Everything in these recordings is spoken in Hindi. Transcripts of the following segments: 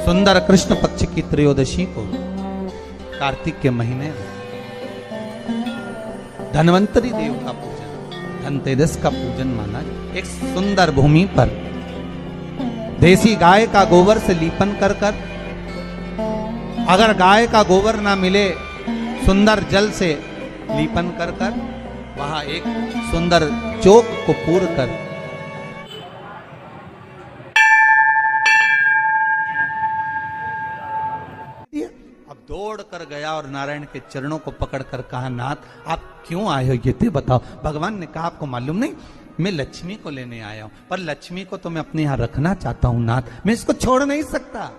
सुंदर कृष्ण पक्ष की त्रयोदशी को कार्तिक के महीने में धन्वंतरी देव का पूजन, धनतेरस का पूजन माना। एक सुंदर भूमि पर देसी गाय का गोबर से लीपन कर कर, अगर गाय का गोबर ना मिले सुंदर जल से लीपन कर कर, वहां एक सुंदर चौक को पूर कर अब दौड़ कर गया और नारायण के चरणों को पकड़कर कहा, नाथ आप क्यों आए हो ये तो बताओ। भगवान ने कहा, आपको मालूम नहीं मैं लक्ष्मी को लेने आया हूं, पर लक्ष्मी को तो मैं अपने यहां रखना चाहता हूं नाथ, मैं इसको छोड़ नहीं सकता।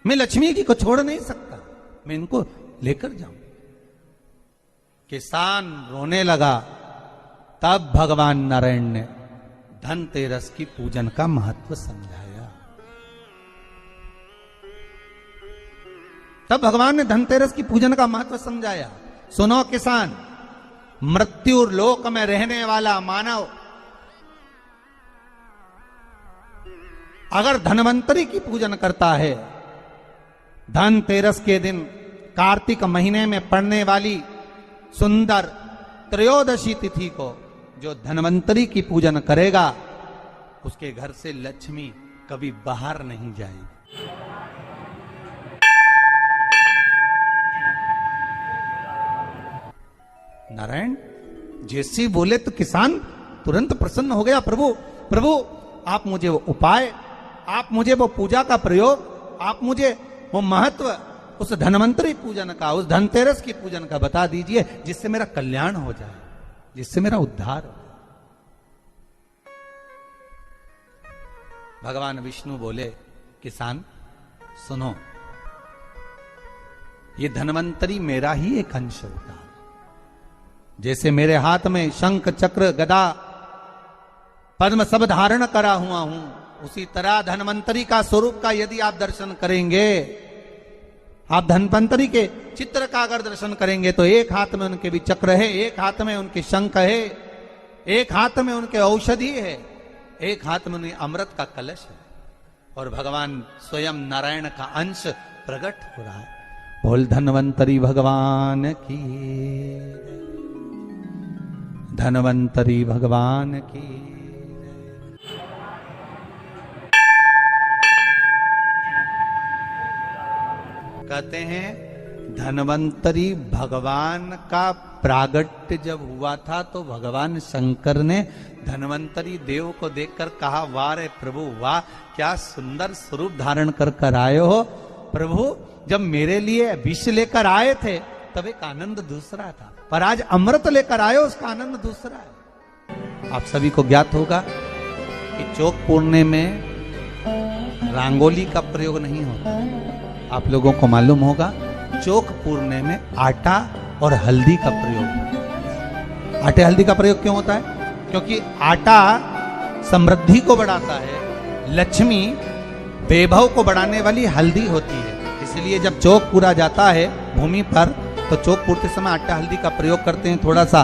मैं लक्ष्मी जी को छोड़ नहीं सकता, मैं इनको लेकर जाऊं। किसान रोने लगा। तब भगवान नारायण ने धनतेरस की पूजन का महत्व समझाया। तब भगवान ने धनतेरस की पूजन का महत्व समझाया। सुनो किसान, मृत्यु लोक में रहने वाला मानव अगर धनवंतरी की पूजन करता है, धनतेरस के दिन कार्तिक महीने में पड़ने वाली सुंदर त्रयोदशी तिथि को जो धनवंतरी की पूजन करेगा, उसके घर से लक्ष्मी कभी बाहर नहीं जाएगी। नारायण जैसे बोले तो किसान तुरंत प्रसन्न हो गया। प्रभु प्रभु आप मुझे वो उपाय, आप मुझे वो पूजा का प्रयोग, आप मुझे वो महत्व उस धनवंतरी पूजन का, उस धनतेरस की पूजन का बता दीजिए, जिससे मेरा कल्याण हो जाए, जिससे मेरा उद्धार हो। भगवान विष्णु बोले, किसान सुनो, ये धनवंतरी मेरा ही एक अंश होता है। जैसे मेरे हाथ में शंख चक्र गदा पद्म सब धारण करा हुआ हूं, उसी तरह धनवंतरी का स्वरूप का यदि आप दर्शन करेंगे, आप धनवंतरी के चित्र का अगर दर्शन करेंगे तो एक हाथ में उनके भी चक्र है, एक हाथ में उनके शंख है, एक हाथ में उनके औषधि है, एक हाथ में उनके अमृत का कलश है, और भगवान स्वयं नारायण का अंश प्रकट हो रहा है। बोल धनवंतरी भगवान की, धनवंतरी भगवान की। कहते हैं धनवंतरी भगवान का प्रागट्य जब हुआ था तो भगवान शंकर ने धनवंतरी देव को देखकर कहा, वाह रे प्रभु वाह, क्या सुंदर स्वरूप धारण कर कर आए हो। प्रभु जब मेरे लिए विष लेकर आए थे तब एक आनंद दूसरा था, पर आज अमृत लेकर आए हो, उसका आनंद दूसरा है। आप सभी को ज्ञात होगा कि चौक पूर्णे में रंगोली का प्रयोग नहीं होता। आप लोगों को मालूम होगा चौक पूर्णे में आटा और हल्दी का प्रयोग होता है। आटे हल्दी का प्रयोग क्यों होता है? क्योंकि आटा समृद्धि को बढ़ाता है, लक्ष्मी वैभव को बढ़ाने वाली हल्दी होती है। इसलिए जब चौक पूरा जाता है भूमि पर तो चौक पूरते समय आटा हल्दी का प्रयोग करते हैं। थोड़ा सा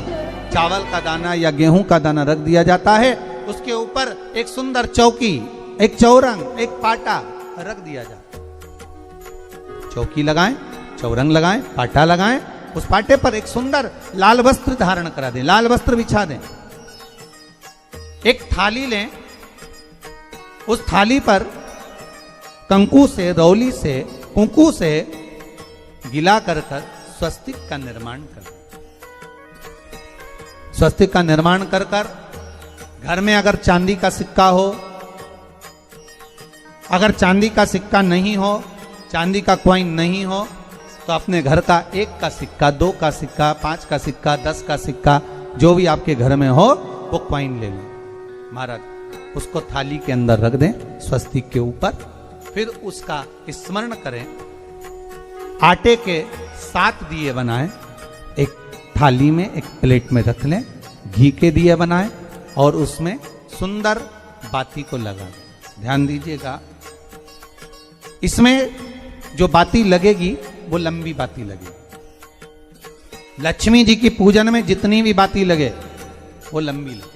चावल का दाना या गेहूं का दाना रख दिया जाता है, उसके ऊपर एक सुंदर चौकी, एक चौरंग, एक पाटा रख दिया जाता है। चौकी लगाएं, चौरंग लगाएं, पाटा लगाएं, उस पाटे पर एक सुंदर लाल वस्त्र धारण करा दें, लाल वस्त्र बिछा दें। एक थाली लें, उस थाली पर कंकु से, रौली से, कुंकू से गिला कर स्वस्तिक का निर्माण कर, स्वस्तिक का निर्माण कर घर में अगर चांदी का सिक्का हो, अगर चांदी का सिक्का नहीं हो, चांदी का कॉइन नहीं हो, तो अपने घर का 1 का सिक्का, 2 का सिक्का, 5 का सिक्का, 10 का सिक्का, जो भी आपके घर में हो वो कॉइन ले लें महाराज, उसको थाली के अंदर रख दें स्वस्तिक के ऊपर। फिर उसका स्मरण करें, आटे के 7 दिए बनाएं, एक थाली में, एक प्लेट में रख लें, घी के दिए बनाएं और उसमें सुंदर बाती को लगा दें। ध्यान दीजिएगा, इसमें जो बाती लगेगी वो लंबी बाती लगेगी। लक्ष्मी जी की पूजन में जितनी भी बाती लगे वो लंबी लगे।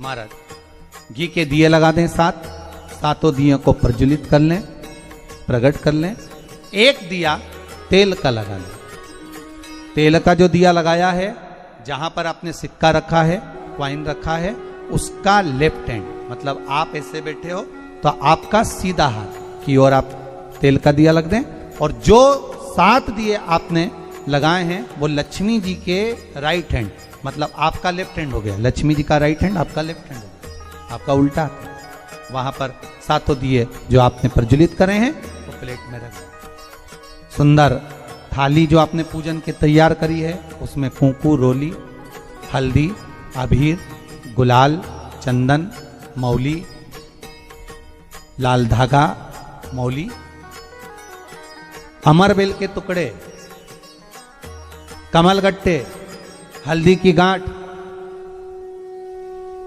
महाराज घी के दिए लगा दें 7, सातों दियों को प्रज्वलित कर लें, प्रकट कर लें। एक दिया तेल का लगा लें। तेल का जो दिया लगाया है, जहां पर आपने सिक्का रखा है, क्वाइन रखा है, उसका लेफ्ट हैंड, मतलब आप ऐसे बैठे हो तो आपका सीधा हाथ की ओर आप तेल का दिया लग दें। और जो 7 दिए आपने लगाए हैं वो लक्ष्मी जी के राइट हैंड, मतलब आपका लेफ्ट हैंड हो गया, लक्ष्मी जी का राइट हैंड, आपका लेफ्ट हैंड हो गया, आपका उल्टा। वहां पर 7 दिए जो आपने प्रज्वलित करे हैं वो प्लेट में रख। सुंदर थाली जो आपने पूजन के तैयार करी है, उसमें कुंकू, रोली, हल्दी, अबीर, गुलाल, चंदन, मौली, लाल धागा, मौली, अमरबेल के टुकड़े, कमलगट्टे, हल्दी की गांठ,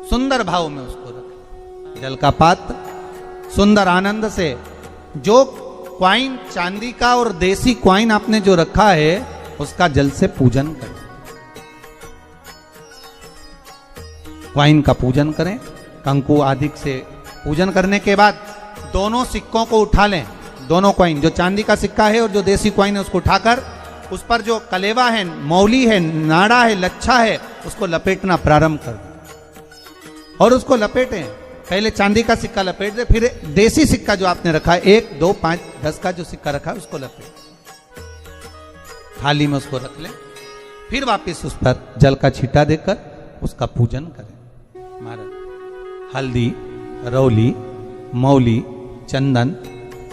सुंदर भाव में उसको रखें। जल का पात्र सुंदर आनंद से, जो क्वाइन चांदी का और देसी क्वाइन आपने जो रखा है उसका जल से पूजन करें। क्वाइन का पूजन करें, कंकु आदि से पूजन करने के बाद दोनों सिक्कों को उठा लें। दोनों क्वाइन, जो चांदी का सिक्का है और जो देसी क्वाइन है, उसको उठाकर उस पर जो कलेवा है, मौली है, नाड़ा है, लच्छा है, उसको लपेटना प्रारंभ कर दें और उसको लपेटें। पहले चांदी का सिक्का लपेट दे, फिर देसी सिक्का जो आपने रखा है 1, 2, 5, 10 का जो सिक्का रखा है उसको लपेट थाली में उसको रख लें। फिर वापस उस पर जल का छींटा देकर उसका पूजन करें। महाराज हल्दी, रौली, मौली, चंदन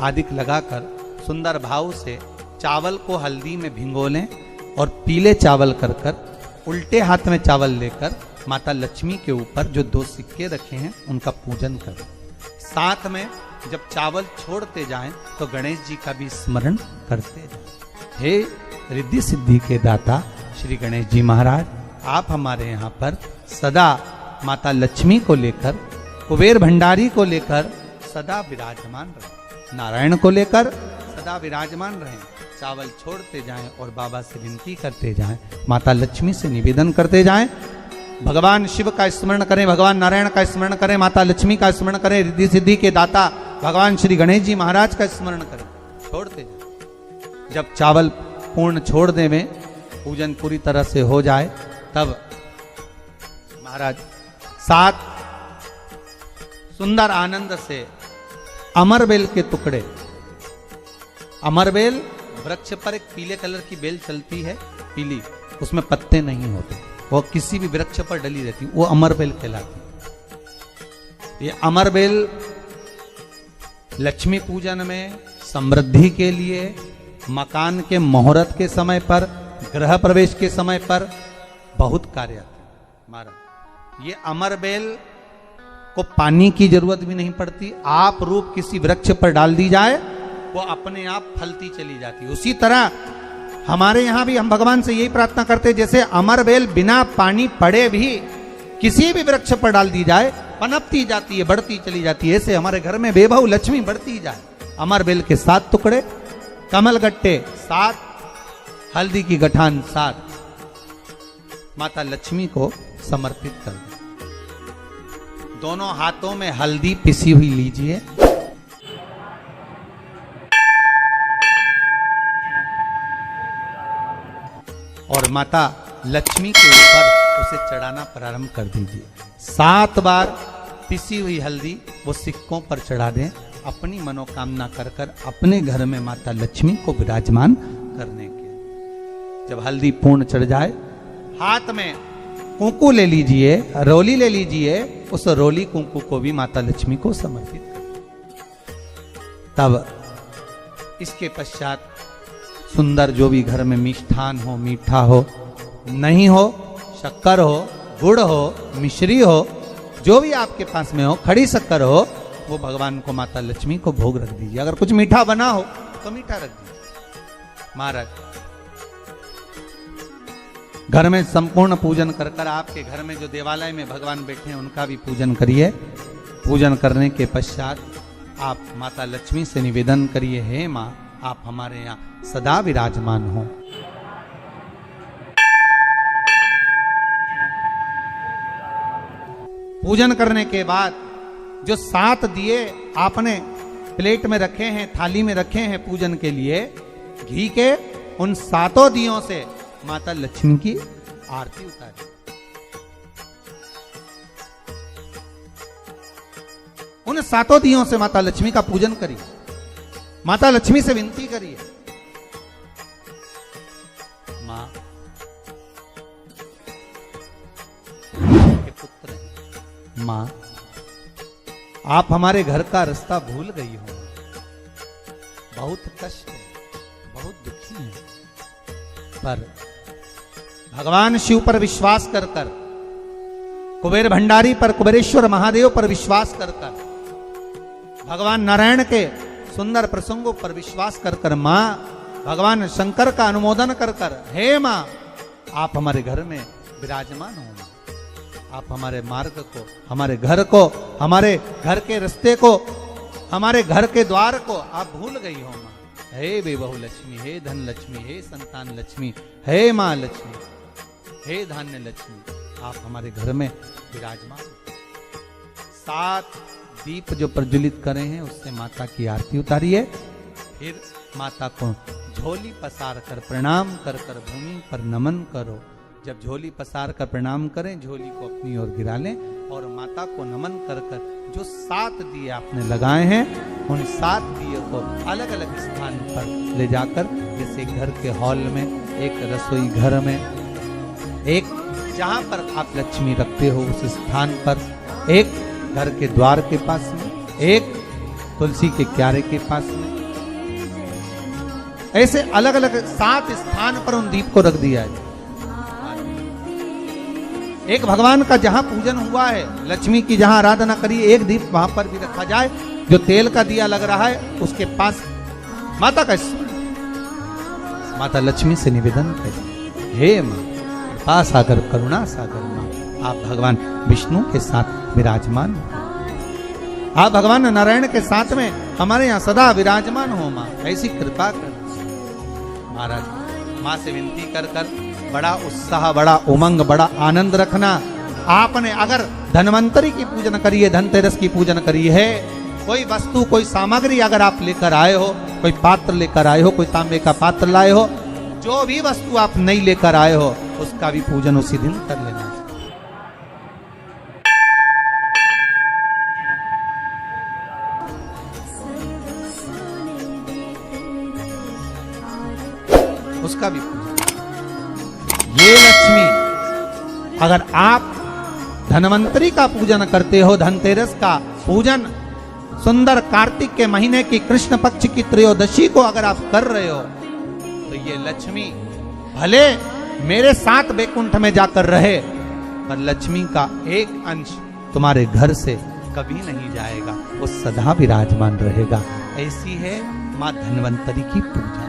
आदि लगाकर सुंदर भाव से चावल को हल्दी में भिगो लें और पीले चावल कर कर उल्टे हाथ में चावल लेकर माता लक्ष्मी के ऊपर जो 2 सिक्के रखे हैं उनका पूजन करें। साथ में जब चावल छोड़ते जाएं तो गणेश जी का भी स्मरण करते जाएं। हे रिद्धि सिद्धि के दाता श्री गणेश जी महाराज, आप हमारे यहाँ पर सदा माता लक्ष्मी को लेकर, कुबेर भंडारी को लेकर सदा विराजमान रहे, नारायण को लेकर सदा विराजमान रहें। चावल छोड़ते जाएं और बाबा से विनती करते जाएं, माता लक्ष्मी से निवेदन करते जाएं। भगवान शिव का स्मरण करें, भगवान नारायण का स्मरण करें, माता लक्ष्मी का स्मरण करें, रिद्धि सिद्धि के दाता भगवान श्री गणेश जी महाराज का स्मरण करें। छोड़ते जाएं। जब चावल पूर्ण छोड़ दे में पूजन पूरी तरह से हो जाए, तब महाराज 7 सुंदर आनंद से अमरबेल के टुकड़े, अमरबेल वृक्ष पर एक पीले कलर की बेल चलती है, पीली, उसमें पत्ते नहीं होते, वो किसी भी वृक्ष पर डली रहती, वो अमरबेल कहलाती। ये अमरबेल लक्ष्मी पूजन में, समृद्धि के लिए, मकान के मुहूर्त के समय पर, गृह प्रवेश के समय पर बहुत कार्य आते हैं। महाराज ये अमरबेल को पानी की जरूरत भी नहीं पड़ती, आप रूप किसी वृक्ष पर डाल दी जाए वो अपने आप फलती चली जाती है। उसी तरह हमारे यहां भी हम भगवान से यही प्रार्थना करते हैं, जैसे अमरबेल बिना पानी पड़े भी किसी भी वृक्ष पर डाल दी जाए पनपती जाती है, बढ़ती चली जाती है, ऐसे हमारे घर में बेभव लक्ष्मी बढ़ती जाए। अमरबेल के 7 टुकड़े, कमलगट्टे 7, हल्दी की गठान 7 माता लक्ष्मी को समर्पित कर दें। दोनों हाथों में हल्दी पिसी हुई लीजिए, और माता लक्ष्मी के ऊपर उसे चढ़ाना प्रारंभ कर दीजिए। 7 बार पिसी हुई हल्दी वो सिक्कों पर चढ़ा दें, अपनी मनोकामना कर कर अपने घर में माता लक्ष्मी को विराजमान करने के। जब हल्दी पूर्ण चढ़ जाए, हाथ में कुंकू ले लीजिए, रोली ले लीजिए, उस रोली कुंकू को भी माता लक्ष्मी को समर्पित कर। तब इसके पश्चात सुंदर जो भी घर में मिष्ठान हो, मीठा हो, नहीं हो, शक्कर हो, गुड़ हो, मिश्री हो, जो भी आपके पास में हो, खड़ी शक्कर हो, वो भगवान को, माता लक्ष्मी को भोग रख दीजिए। अगर कुछ मीठा बना हो तो मीठा रख दीजिए। महाराज घर में संपूर्ण पूजन कर कर आपके घर में जो देवालय में भगवान बैठे हैं उनका भी पूजन करिए। पूजन करने के पश्चात आप माता लक्ष्मी से निवेदन करिए, हे माँ आप हमारे यहाँ सदा विराजमान हो। पूजन करने के बाद जो 7 दिए आपने प्लेट में रखे हैं, थाली में रखे हैं पूजन के लिए घी के, उन 7 दियों से माता लक्ष्मी की आरती उतारी। उन 7 दियों से माता लक्ष्मी का पूजन करिए, माता लक्ष्मी से विनती करिए, मां के पुत्र, मां आप हमारे घर का रास्ता भूल गई हो, बहुत कष्ट है, बहुत दुखी है, पर भगवान शिव पर विश्वास कर कर, कुबेर भंडारी पर, कुबेरेश्वर महादेव पर विश्वास कर कर, भगवान नारायण के सुंदर प्रसंगों पर विश्वास कर कर, मां भगवान शंकर का अनुमोदन कर कर, हे मां आप हमारे घर में विराजमान हो, आप हमारे मार्ग को, हमारे घर को, हमारे घर के रास्ते को, हमारे घर के द्वार को आप भूल गई हो मां। हे बेबहू लक्ष्मी, हे धन लक्ष्मी, हे संतान लक्ष्मी, हे मां लक्ष्मी, हे धान्य लक्ष्मी, आप हमारे घर में विराजमान। 7 दीप जो प्रज्वलित करे हैं उससे माता की आरती उतारिए, फिर माता को झोली पसार कर प्रणाम कर कर भूमि पर नमन करो। जब झोली पसार कर प्रणाम करें, झोली को अपनी ओर गिरा लें और माता को नमन कर कर जो 7 दिए आपने लगाए हैं, उन 7 दिए को अलग अलग स्थान पर ले जाकर, जैसे घर के हॉल में, एक रसोई घर में, एक जहां पर आप लक्ष्मी रखते हो उस स्थान पर, एक घर के द्वार के पास में, एक तुलसी के क्यारे के पास में, ऐसे अलग अलग 7 स्थान पर उन दीप को रख दिया है। एक भगवान का जहां पूजन हुआ है, लक्ष्मी की जहां आराधना करी, एक दीप वहां पर भी रखा जाए। जो तेल का दिया लग रहा है उसके पास माता का, माता लक्ष्मी से निवेदन करें, हे मां कृपा सागर, करुणा सागर मां, आप भगवान विष्णु के साथ विराजमान हो, आप भगवान नारायण के साथ में हमारे यहाँ सदा विराजमान हो मां, ऐसी कृपा कर। महाराज मां से विनती कर कर बड़ा उत्साह, बड़ा उमंग, बड़ा आनंद रखना। आपने अगर धन्वंतरी की पूजन करी है, धनतेरस की पूजन करी है, कोई वस्तु, कोई सामग्री अगर आप लेकर आए हो, कोई पात्र लेकर आए हो, कोई तांबे का पात्र लाए हो, जो भी वस्तु आप नहीं लेकर आए हो उसका भी पूजन उसी दिन कर लेना चाहिए। उसका भी पूजन। ये लक्ष्मी, अगर आप धन्वंतरी का पूजन करते हो, धनतेरस का पूजन सुंदर कार्तिक के महीने की कृष्ण पक्ष की त्रयोदशी को अगर आप कर रहे हो, तो ये लक्ष्मी भले मेरे साथ बैकुंठ में जाकर रहे, पर लक्ष्मी का एक अंश तुम्हारे घर से कभी नहीं जाएगा, वो सदा विराजमान रहेगा। ऐसी है मां धन्वंतरी की पूजा।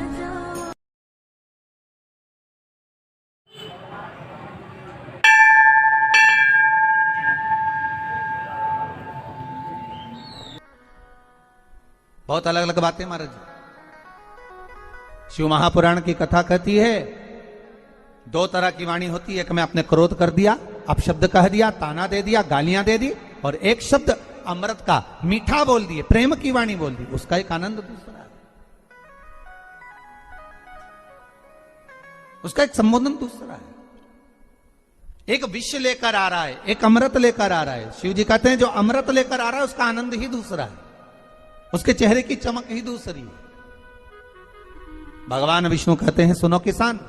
बहुत अलग अलग बातें महाराज। शिव महापुराण की कथा कहती है 2 तरह की वाणी होती है, एक में आपने क्रोध कर दिया, अपशब्द कह दिया, ताना दे दिया, गालियां दे दी, और एक शब्द अमृत का मीठा बोल दिए, प्रेम की वाणी बोल दी, उसका एक आनंद दूसरा है, उसका एक संबोधन दूसरा है। एक विष लेकर आ रहा है, एक अमृत लेकर आ रहा है। शिव जी कहते हैं जो अमृत लेकर आ रहा है उसका आनंद ही दूसरा है, उसके चेहरे की चमक ही दूसरी है। भगवान विष्णु कहते हैं सुनो किसान,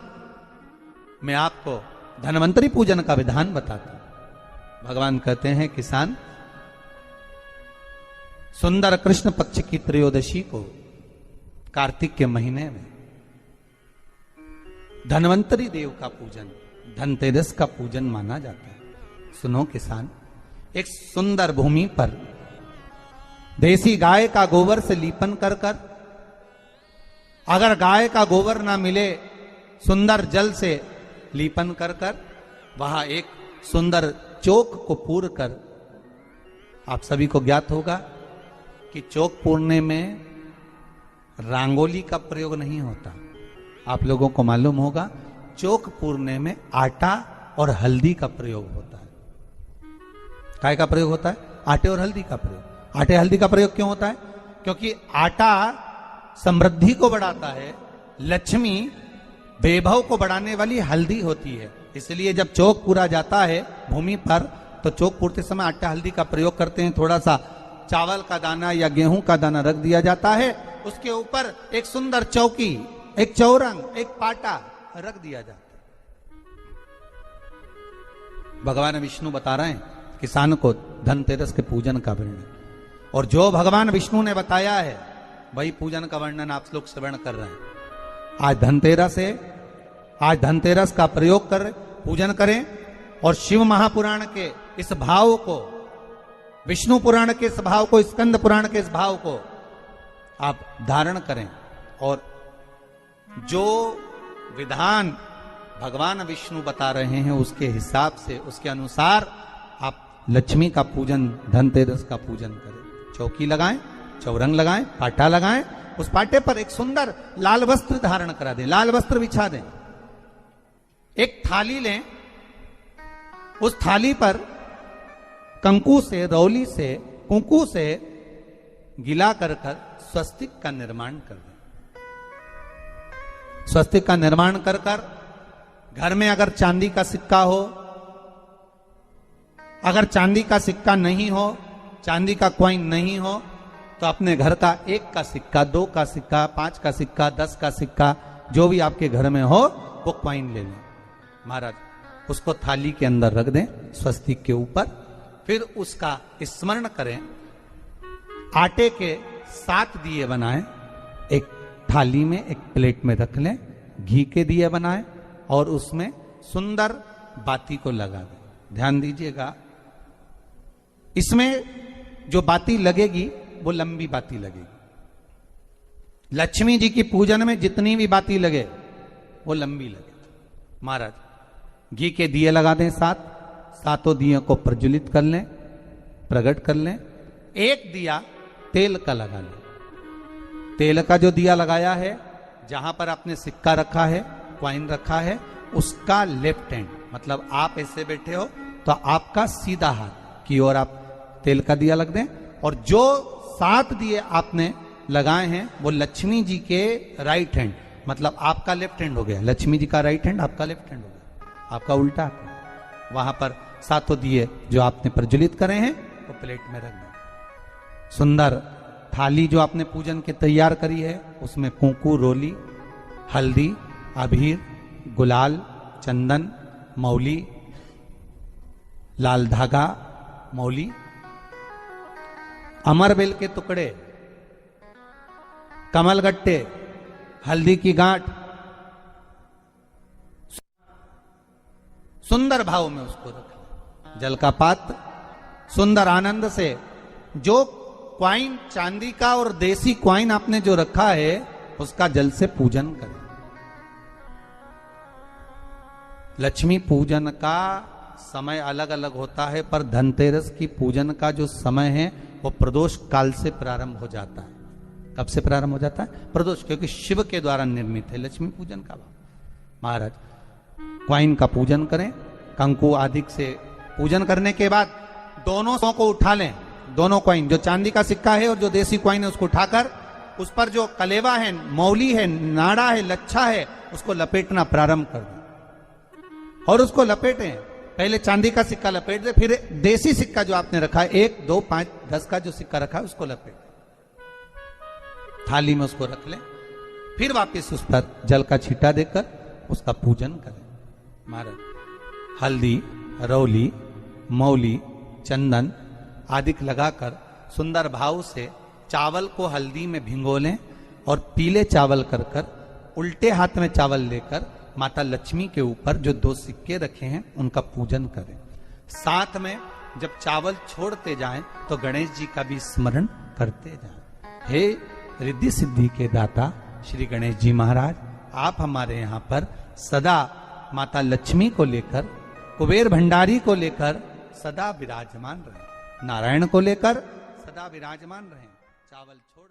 मैं आपको धन्वंतरी पूजन का विधान बताता हूं। भगवान कहते हैं किसान, सुंदर कृष्ण पक्ष की त्रयोदशी को कार्तिक के महीने में धन्वंतरी देव का पूजन, धनतेरस का पूजन माना जाता है। सुनो किसान, एक सुंदर भूमि पर देसी गाय का गोबर से लीपन कर कर, अगर गाय का गोबर ना मिले, सुंदर जल से लीपन कर कर, वहां एक सुंदर चौक को पूर कर, आप सभी को ज्ञात होगा कि चौक पूरने में रंगोली का प्रयोग नहीं होता। आप लोगों को मालूम होगा चौक पूरने में आटा और हल्दी का प्रयोग होता है। काय का प्रयोग होता है? आटे और हल्दी का प्रयोग। आटे हल्दी का प्रयोग क्यों होता है? क्योंकि आटा समृद्धि को बढ़ाता है, लक्ष्मी वैभव को बढ़ाने वाली हल्दी होती है। इसलिए जब चौक पूरा जाता है भूमि पर, तो चौक पूरते समय आटा हल्दी का प्रयोग करते हैं। थोड़ा सा चावल का दाना या गेहूं का दाना रख दिया जाता है, उसके ऊपर एक सुंदर चौकी, एक चौरंग, एक पाटा रख दिया जाता है। भगवान विष्णु बता रहे हैं किसान को धनतेरस के पूजन का वर्णन, और जो भगवान विष्णु ने बताया है वही पूजन का वर्णन आप लोग श्रवण कर रहे हैं। आज धनतेरस है, आज धनतेरस का प्रयोग कर पूजन करें और शिव महापुराण के इस भाव को, विष्णु पुराण के इस भाव को, स्कंद पुराण के इस भाव को आप धारण करें, और जो विधान भगवान विष्णु बता रहे हैं उसके हिसाब से, उसके अनुसार आप लक्ष्मी का पूजन, धनतेरस का पूजन करें। चौकी लगाएं, चौरंग लगाएं, पाटा लगाएं, उस पाटे पर एक सुंदर लाल वस्त्र धारण करा दें, लाल वस्त्र बिछा दें। एक थाली लें, उस थाली पर कंकु से, रौली से, कुंकू से गिला कर स्वस्तिक का निर्माण कर दें। स्वस्तिक का निर्माण कर घर में अगर चांदी का सिक्का हो, अगर चांदी का सिक्का नहीं हो, चांदी का कॉइन नहीं हो, तो अपने घर का 1 का सिक्का, 2 का सिक्का, 5 का सिक्का, 10 का सिक्का, जो भी आपके घर में हो वो कॉइन ले लें महाराज, उसको थाली के अंदर रख दें स्वस्तिक के ऊपर। फिर उसका स्मरण करें। आटे के 7 दिए बनाएं, एक थाली में, एक प्लेट में रख लें, घी के दिए बनाएं और उसमें सुंदर बाती को लगा दें। ध्यान दीजिएगा, इसमें जो बाती लगेगी वो लंबी बाती लगेगी। लक्ष्मी जी की पूजन में जितनी भी बाती लगे वो लंबी लगे। महाराज घी के दिए लगा दें 7, सातों दिए को प्रज्वलित कर लें, प्रकट कर लें। एक दिया तेल का लगा लें। तेल का जो दिया लगाया है, जहां पर आपने सिक्का रखा है, कॉइन रखा है, उसका लेफ्ट हैंड, मतलब आप ऐसे बैठे हो तो आपका सीधा हाथ की ओर आप तेल का दिया लग दें। और जो 7 दिए आपने लगाए हैं वो लक्ष्मी जी के राइट हैंड, मतलब आपका लेफ्ट हैंड हो गया, लक्ष्मी जी का राइट हैंड, आपका लेफ्ट हैंड हो गया, आपका उल्टा। वहां पर 7 दिए जो आपने प्रज्वलित करे हैं वो प्लेट में रख दें। सुंदर थाली जो आपने पूजन के तैयार करी है, उसमें कुंकू, रोली, हल्दी, अबीर, गुलाल, चंदन, मौली, लाल धागा, मौली, अमरबेल के टुकड़े, कमलगट्टे, हल्दी की गांठ, सुंदर भाव में उसको रखें। जल का पात्र सुंदर आनंद से, जो क्वाइन चांदी का और देसी क्वाइन आपने जो रखा है उसका जल से पूजन करें। लक्ष्मी पूजन का समय अलग अलग होता है, पर धनतेरस की पूजन का जो समय है वो प्रदोष काल से प्रारंभ हो जाता है। कब से प्रारंभ हो जाता है? प्रदोष, क्योंकि शिव के द्वारा निर्मित है लक्ष्मी पूजन का भाव। महाराज क्वाइन का पूजन करें, कंकु आदि से पूजन करने के बाद दोनों को उठा लें। दोनों क्वाइन, जो चांदी का सिक्का है और जो देसी क्वाइन है, उसको उठाकर उस पर जो कलेवा है, मौली है, नाड़ा है, लच्छा है, उसको लपेटना प्रारंभ कर दें। और उसको लपेटें, पहले चांदी का सिक्का लपेट दे, फिर देसी सिक्का जो आपने रखा है 1, 2, 5, 10 का जो सिक्का रखा है उसको लपेट थाली में उसको रख लें। फिर वापस उस पर जल का छींटा देकर उसका पूजन करें। महाराज हल्दी, रौली, मौली, चंदन आदि लगाकर सुंदर भाव से चावल को हल्दी में भिगो लें और पीले चावल कर उल्टे हाथ में चावल लेकर माता लक्ष्मी के ऊपर जो 2 सिक्के रखे हैं उनका पूजन करें। साथ में जब चावल छोड़ते जाएं तो गणेश जी का भी स्मरण करते जाएं। हे रिद्धि सिद्धि के दाता श्री गणेश जी महाराज, आप हमारे यहाँ पर सदा माता लक्ष्मी को लेकर, कुबेर भंडारी को लेकर सदा विराजमान रहे, नारायण को लेकर सदा विराजमान रहे। चावल छोड़